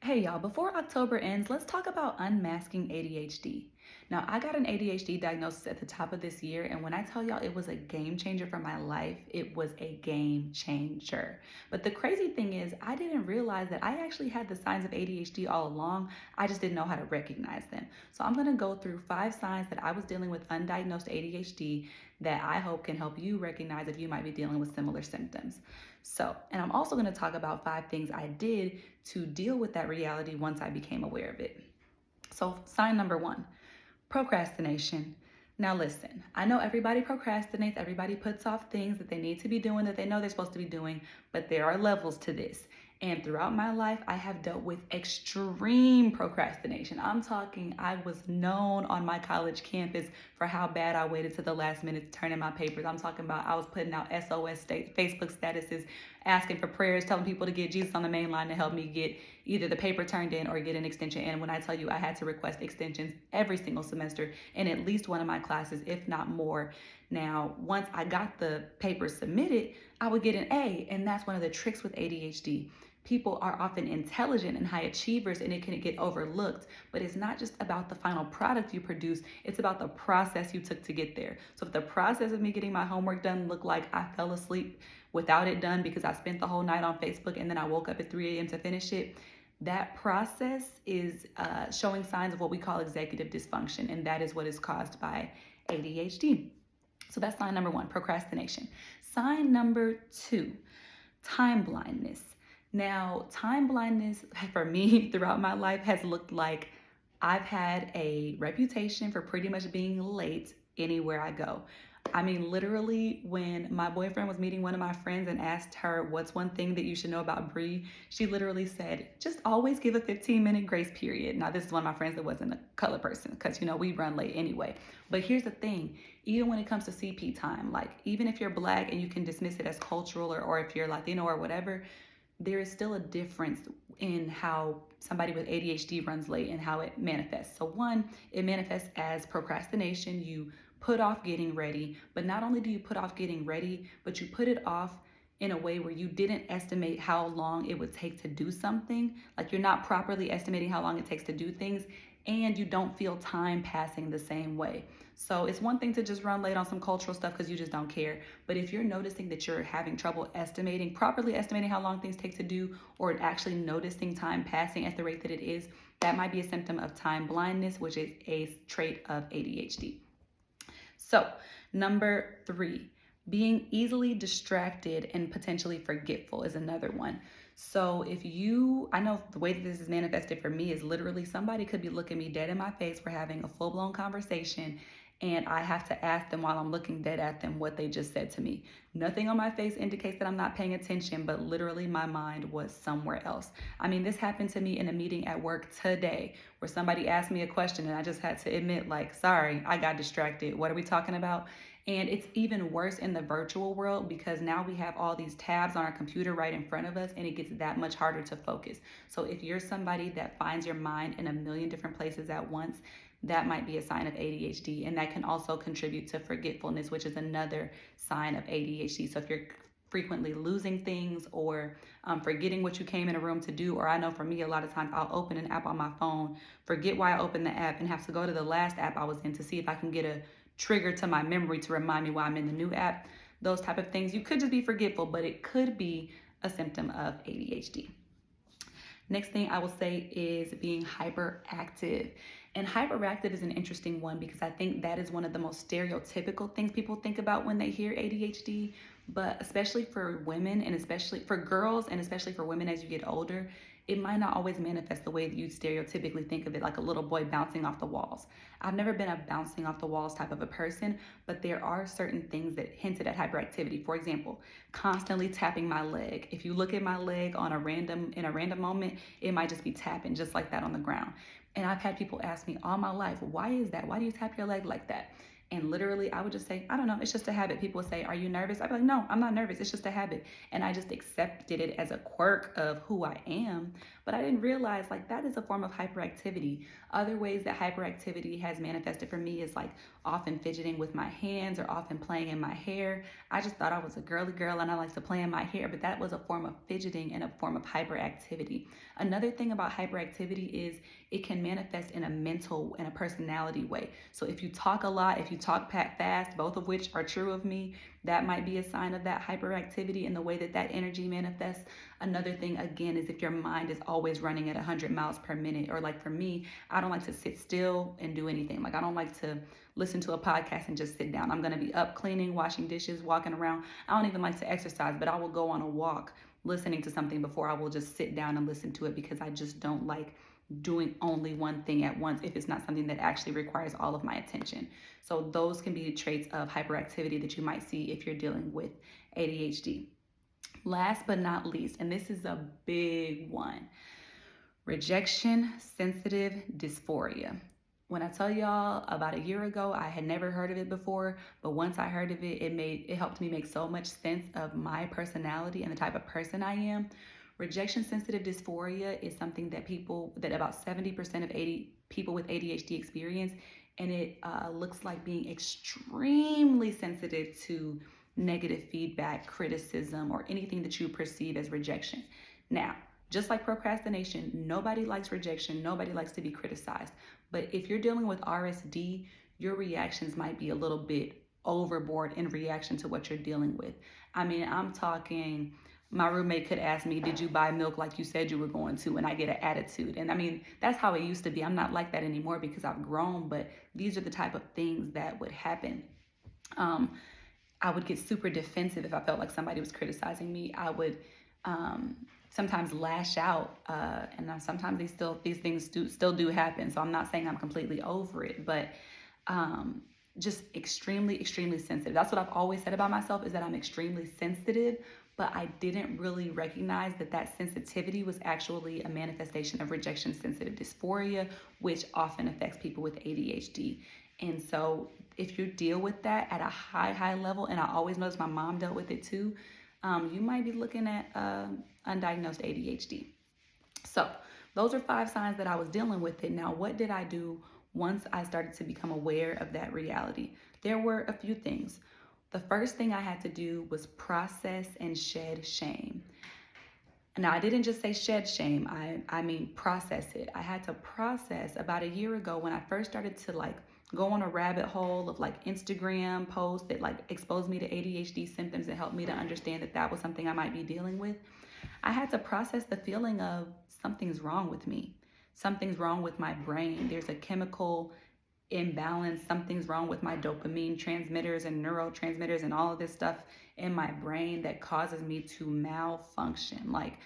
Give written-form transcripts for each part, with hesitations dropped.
Hey y'all, before October ends, let's talk about unmasking ADHD. Now, I got an ADHD diagnosis at the top of this year, and when I tell y'all it was a game changer for my life, it was a game changer. But the crazy thing is, I didn't realize that I actually had the signs of ADHD all along. I just didn't know how to recognize them. So, I'm gonna go through 5 signs that I was dealing with undiagnosed ADHD that I hope can help you recognize if you might be dealing with similar symptoms. And I'm also gonna talk about 5 things I did to deal with that reality once I became aware of it. So, sign number 1, procrastination. Now, listen, I know everybody procrastinates, everybody puts off things that they need to be doing that they know they're supposed to be doing, but there are levels to this. And throughout my life, I have dealt with extreme procrastination. I'm talking, I was known on my college campus for how bad I waited to the last minute to turn in my papers. I'm talking about I was putting out SOS Facebook statuses, asking for prayers, telling people to get Jesus on the main line to help me get either the paper turned in or get an extension. And when I tell you I had to request extensions every single semester in at least one of my classes, if not more. Now, once I got the paper submitted, I would get an A. And that's one of the tricks with ADHD. People are often intelligent and high achievers, and it can get overlooked. But it's not just about the final product you produce, it's about the process you took to get there. So if the process of me getting my homework done looked like I fell asleep without it done because I spent the whole night on Facebook and then I woke up at 3 a.m. to finish it, that process is showing signs of what we call executive dysfunction, and that is what is caused by ADHD. So that's sign number 1, procrastination. Sign number 2, time blindness. Now, time blindness for me throughout my life has looked like I've had a reputation for pretty much being late anywhere I go. I mean, literally, when my boyfriend was meeting one of my friends and asked her, what's one thing that you should know about Bree? She literally said, just always give a 15-minute grace period. Now, this is one of my friends that wasn't a color person because, we run late anyway. But here's the thing, even when it comes to CP time, like even if you're Black and you can dismiss it as cultural or if you're Latino or whatever, there is still a difference in how somebody with ADHD runs late and how it manifests. So one, it manifests as procrastination. You put off getting ready, but not only do you put off getting ready, but you put it off in a way where you didn't estimate how long it would take to do something. Like you're not properly estimating how long it takes to do things, and you don't feel time passing the same way. So it's one thing to just run late on some cultural stuff because you just don't care. But if you're noticing that you're having trouble properly estimating how long things take to do, or actually noticing time passing at the rate that it is, that might be a symptom of time blindness, which is a trait of ADHD. So, number 3, being easily distracted and potentially forgetful is another one. So I know the way that this is manifested for me is literally somebody could be looking me dead in my face. We're having a full-blown conversation, and I have to ask them while I'm looking dead at them what they just said to me. Nothing on my face indicates that I'm not paying attention, but literally my mind was somewhere else. I mean, this happened to me in a meeting at work today where somebody asked me a question and I just had to admit, like, sorry, I got distracted. What are we talking about? And it's even worse in the virtual world because now we have all these tabs on our computer right in front of us, and it gets that much harder to focus. So if you're somebody that finds your mind in a million different places at once, that might be a sign of ADHD, and that can also contribute to forgetfulness, which is another sign of ADHD. So if you're frequently losing things or forgetting what you came in a room to do, or I know for me, a lot of times I'll open an app on my phone, forget why I opened the app, and have to go to the last app I was in to see if I can get a trigger to my memory to remind me why I'm in the new app. Those type of things. You could just be forgetful, but it could be a symptom of ADHD. Next thing I will say is being hyperactive. And hyperactive is an interesting one because I think that is one of the most stereotypical things people think about when they hear ADHD. But especially for women, and especially for girls, and especially for women as you get older, it might not always manifest the way that you stereotypically think of it, like a little boy bouncing off the walls. I've never been a bouncing off the walls type of a person, but there are certain things that hinted at hyperactivity. For example, constantly tapping my leg. If you look at my leg in a random moment, it might just be tapping just like that on the ground. And I've had people ask me all my life, why is that? Why do you tap your leg like that? And literally, I would just say, I don't know, it's just a habit. People would say, are you nervous? I'd be like, no, I'm not nervous. It's just a habit. And I just accepted it as a quirk of who I am. But I didn't realize like that is a form of hyperactivity. Other ways that hyperactivity has manifested for me is like often fidgeting with my hands or often playing in my hair. I just thought I was a girly girl and I like to play in my hair, but that was a form of fidgeting and a form of hyperactivity. Another thing about hyperactivity is it can manifest in a mental and a personality way. So if you talk a lot, if you talk fast, both of which are true of me, that might be a sign of that hyperactivity and the way that that energy manifests. Another thing, again, is if your mind is always running at 100 miles per minute, or like for me, I don't like to sit still and do anything. Like I don't like to listen to a podcast and just sit down. I'm going to be up cleaning, washing dishes, walking around. I don't even like to exercise, but I will go on a walk listening to something before I will just sit down and listen to it, because I just don't like doing only one thing at once if it's not something that actually requires all of my attention. So those can be traits of hyperactivity that you might see if you're dealing with ADHD. Last but not least, and this is a big one, rejection sensitive dysphoria. When I tell y'all about a year ago, I had never heard of it before, but once I heard of it, it helped me make so much sense of my personality and the type of person I am. Rejection sensitive dysphoria is something that about 70% of people with ADHD experience, and it looks like being extremely sensitive to negative feedback, criticism, or anything that you perceive as rejection. Now, just like procrastination, nobody likes rejection, nobody likes to be criticized. But if you're dealing with RSD, your reactions might be a little bit overboard in reaction to what you're dealing with. I mean, I'm talking, my roommate could ask me, did you buy milk like you said you were going to? And I get an attitude. And I mean, that's how it used to be. I'm not like that anymore because I've grown, but these are the type of things that would happen. I would get super defensive if I felt like somebody was criticizing me. I would sometimes lash out, and sometimes these things still do happen. So I'm not saying I'm completely over it, but just extremely sensitive. That's what I've always said about myself, is that I'm extremely sensitive, but I didn't really recognize that sensitivity was actually a manifestation of rejection sensitive dysphoria, which often affects people with ADHD. And so if you deal with that at a high level, and I always notice my mom dealt with it too, you might be looking at undiagnosed ADHD. So those are 5 signs that I was dealing with it. Now, what did I do once I started to become aware of that reality? There were a few things. The first thing I had to do was process and shed shame. Now, I didn't just say shed shame, I mean process it. I had to process about a year ago when I first started to like go on a rabbit hole of like Instagram posts that like exposed me to ADHD symptoms and helped me to understand that was something I might be dealing with. I had to process the feeling of something's wrong with me. Something's wrong with my brain. There's a chemical imbalance. Something's wrong with my dopamine transmitters and neurotransmitters and all of this stuff in my brain that causes me to malfunction. Like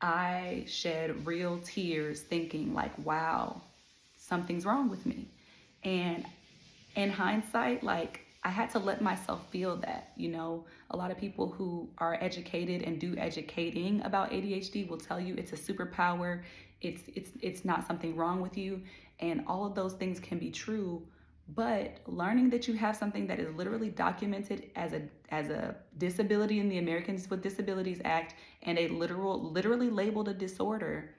I shed real tears thinking like, wow, something's wrong with me. And in hindsight, like I had to let myself feel that, you know, a lot of people who are educated and do educating about ADHD will tell you it's a superpower. It's not something wrong with you. And all of those things can be true, but learning that you have something that is literally documented as a disability in the Americans with Disabilities Act and a literally labeled a disorder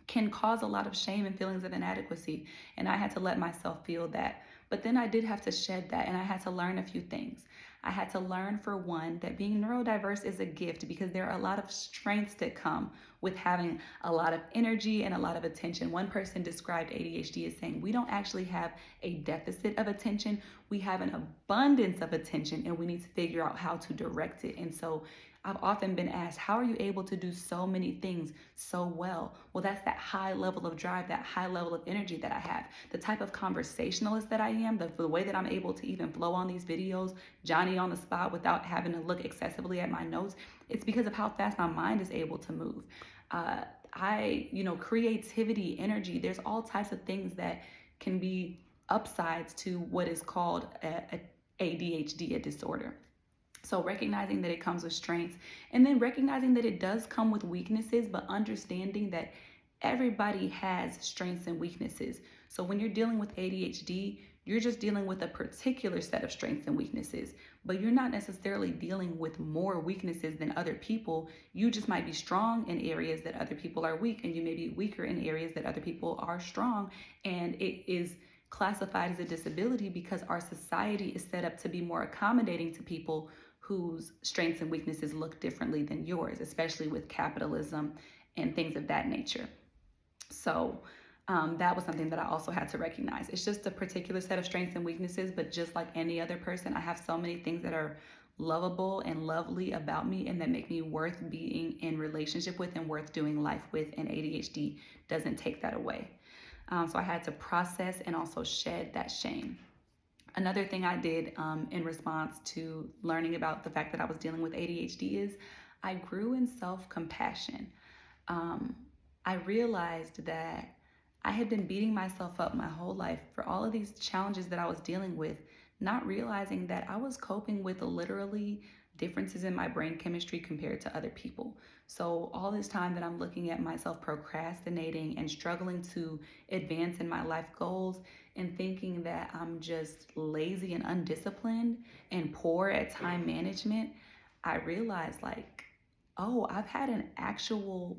can cause a lot of shame and feelings of inadequacy. And I had to let myself feel that. But then I did have to shed that, and I had to learn a few things. I had to learn, for one, that being neurodiverse is a gift because there are a lot of strengths that come with having a lot of energy and a lot of attention. One person described ADHD as saying, we don't actually have a deficit of attention, we have an abundance of attention, and we need to figure out how to direct it. And so I've often been asked, how are you able to do so many things so well? Well, that's that high level of drive, that high level of energy that I have. The type of conversationalist that I am, the way that I'm able to even flow on these videos, Johnny on the spot without having to look excessively at my notes, it's because of how fast my mind is able to move. Creativity, energy, there's all types of things that can be upsides to what is called a ADHD, a disorder. So recognizing that it comes with strengths, and then recognizing that it does come with weaknesses, but understanding that everybody has strengths and weaknesses. So when you're dealing with ADHD, You're just dealing with a particular set of strengths and weaknesses, but you're not necessarily dealing with more weaknesses than other people. You just might be strong in areas that other people are weak, and you may be weaker in areas that other people are strong. And it is classified as a disability because our society is set up to be more accommodating to people whose strengths and weaknesses look differently than yours, especially with capitalism and things of that nature. So that was something that I also had to recognize. It's just a particular set of strengths and weaknesses, but just like any other person, I have so many things that are lovable and lovely about me and that make me worth being in relationship with and worth doing life with, and ADHD doesn't take that away. So I had to process and also shed that shame. Another thing I did in response to learning about the fact that I was dealing with ADHD is I grew in self-compassion. I realized that I had been beating myself up my whole life for all of these challenges that I was dealing with, not realizing that I was coping with literally differences in my brain chemistry compared to other people. So all this time that I'm looking at myself procrastinating and struggling to advance in my life goals and thinking that I'm just lazy and undisciplined and poor at time management, I realized oh, I've had an actual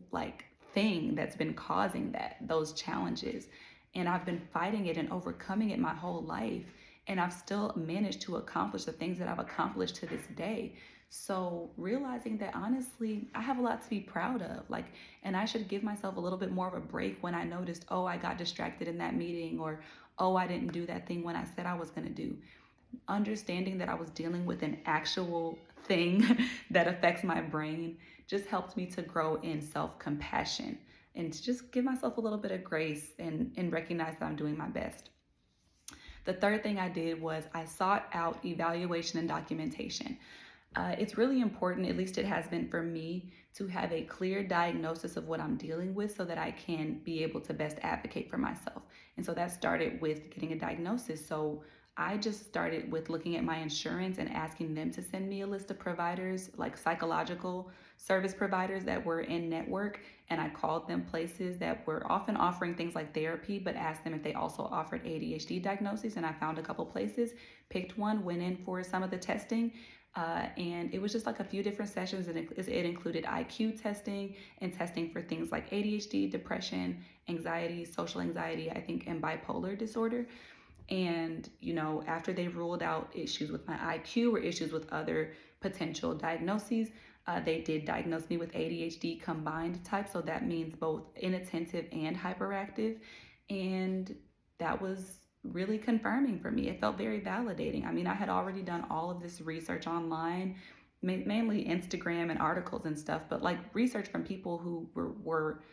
thing that's been causing those challenges, and I've been fighting it and overcoming it my whole life, and I've still managed to accomplish the things that I've accomplished to this day. So realizing that honestly I have a lot to be proud of, and I should give myself a little bit more of a break when I noticed, oh, I got distracted in that meeting, or oh, I didn't do that thing when I said I was going to do. Understanding that I was dealing with an actual thing that affects my brain just helped me to grow in self-compassion and to just give myself a little bit of grace and recognize that I'm doing my best. The third thing I did was I sought out evaluation and documentation. It's really important, at least it has been for me, to have a clear diagnosis of what I'm dealing with so that I can be able to best advocate for myself. And so that started with getting a diagnosis. So I just started with looking at my insurance and asking them to send me a list of providers, like psychological service providers that were in network. And I called them places that were often offering things like therapy, but asked them if they also offered ADHD diagnoses. And I found a couple places, picked one, went in for some of the testing. And it was just a few different sessions, and it included IQ testing and testing for things like ADHD, depression, anxiety, social anxiety, I think, and bipolar disorder. And, after they ruled out issues with my IQ or issues with other potential diagnoses, they did diagnose me with ADHD combined type. So that means both inattentive and hyperactive. And that was really confirming for me. It felt very validating. I mean, I had already done all of this research online, mainly Instagram and articles and stuff, but research from people who were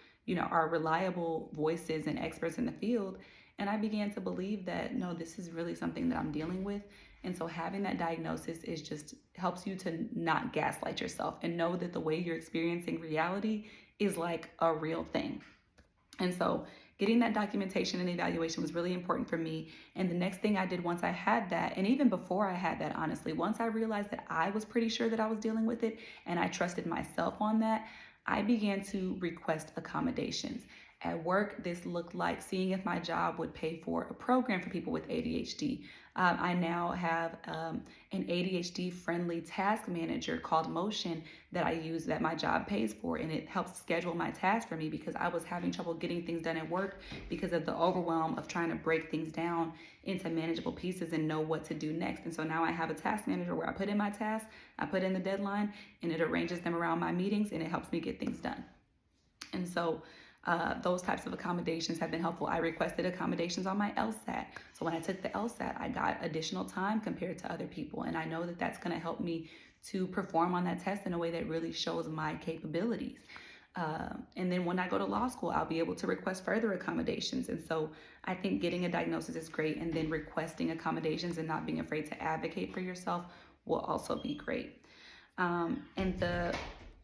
are reliable voices and experts in the field. And I began to believe that, no, this is really something that I'm dealing with. And so having that diagnosis is just helps you to not gaslight yourself and know that the way you're experiencing reality is a real thing. And so getting that documentation and evaluation was really important for me. And the next thing I did once I had that, and even before I had that, honestly, once I realized that I was pretty sure that I was dealing with it and I trusted myself on that, I began to request accommodations. At work, this looked like seeing if my job would pay for a program for people with ADHD. I now have an ADHD-friendly task manager called Motion that I use that my job pays for, and it helps schedule my tasks for me because I was having trouble getting things done at work because of the overwhelm of trying to break things down into manageable pieces and know what to do next. And so now I have a task manager where I put in my tasks, I put in the deadline, and it arranges them around my meetings, and it helps me get things done. And so those types of accommodations have been helpful. I requested accommodations on my LSAT. So when I took the LSAT, I got additional time compared to other people. And I know that that's going to help me to perform on that test in a way that really shows my capabilities. And then when I go to law school, I'll be able to request further accommodations. And so I think getting a diagnosis is great. And then requesting accommodations and not being afraid to advocate for yourself will also be great. And the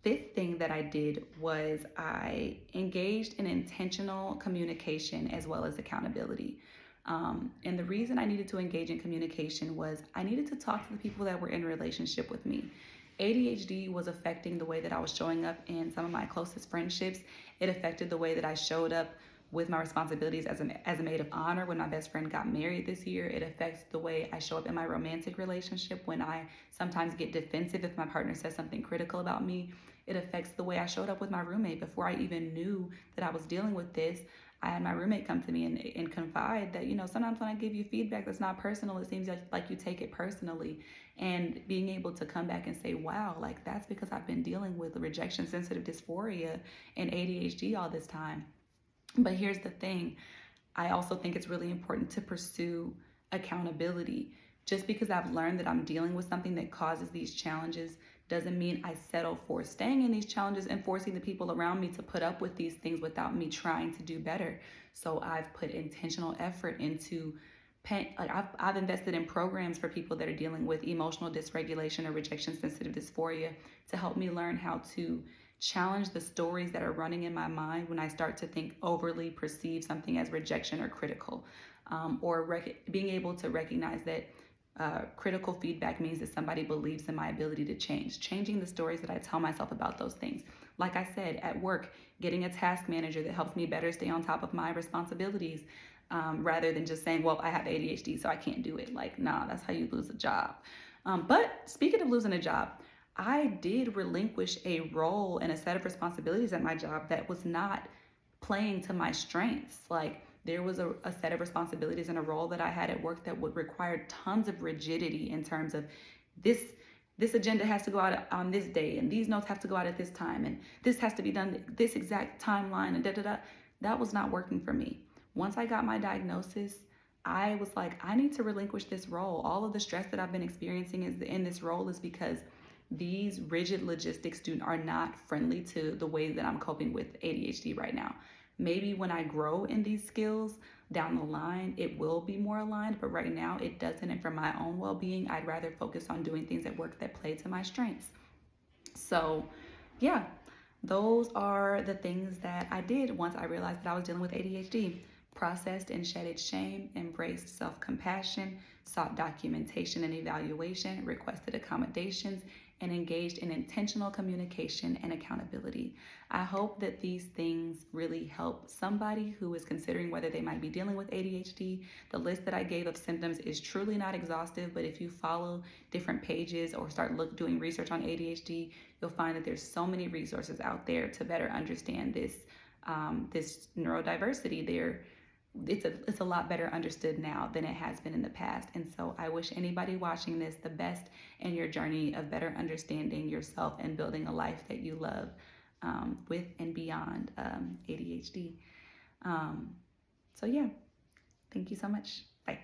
fifth thing that I did was I engaged in intentional communication as well as accountability. And the reason I needed to engage in communication was I needed to talk to the people that were in relationship with me. ADHD was affecting the way that I was showing up in some of my closest friendships. It affected the way that I showed up with my responsibilities as a maid of honor when my best friend got married this year. It affects the way I show up in my romantic relationship when I sometimes get defensive if my partner says something critical about me. It affects the way I showed up with my roommate before I even knew that I was dealing with this. I had my roommate come to me and confide that, sometimes when I give you feedback that's not personal, it seems like you take it personally. And being able to come back and say, wow, like that's because I've been dealing with rejection sensitive dysphoria and ADHD all this time. But here's the thing. I also think it's really important to pursue accountability. Just because I've learned that I'm dealing with something that causes these challenges doesn't mean I settle for staying in these challenges and forcing the people around me to put up with these things without me trying to do better. So I've put intentional effort into I've invested in programs for people that are dealing with emotional dysregulation or rejection sensitive dysphoria to help me learn how to challenge the stories that are running in my mind when I start to think overly perceive something as rejection or critical, or being able to recognize that critical feedback means that somebody believes in my ability to change. Changing the stories that I tell myself about those things. Like I said, at work, getting a task manager that helps me better stay on top of my responsibilities, rather than just saying, well, I have ADHD, so I can't do it. Like, nah, that's how you lose a job. But speaking of losing a job, I did relinquish a role and a set of responsibilities at my job that was not playing to my strengths. Like, there was a set of responsibilities and a role that I had at work that would require tons of rigidity in terms of this agenda has to go out on this day, and these notes have to go out at this time, and this has to be done this exact timeline, and da-da-da. That was not working for me. Once I got my diagnosis, I was like, I need to relinquish this role. All of the stress that I've been experiencing in this role is because these rigid logistics are not friendly to the way that I'm coping with ADHD right now. Maybe when I grow in these skills down the line, it will be more aligned, but right now it doesn't. And for my own well-being, I'd rather focus on doing things at work that play to my strengths. So yeah, those are the things that I did once I realized that I was dealing with ADHD. Processed and shedded shame, embraced self-compassion, sought documentation and evaluation, requested accommodations, and engaged in intentional communication and accountability. I hope that these things really help somebody who is considering whether they might be dealing with ADHD. The list that I gave of symptoms is truly not exhaustive, but if you follow different pages or start doing research on ADHD, you'll find that there's so many resources out there to better understand this neurodiversity. It's a lot better understood now than it has been in the past. And so I wish anybody watching this the best in your journey of better understanding yourself and building a life that you love, with and beyond ADHD. So yeah, thank you so much. Bye.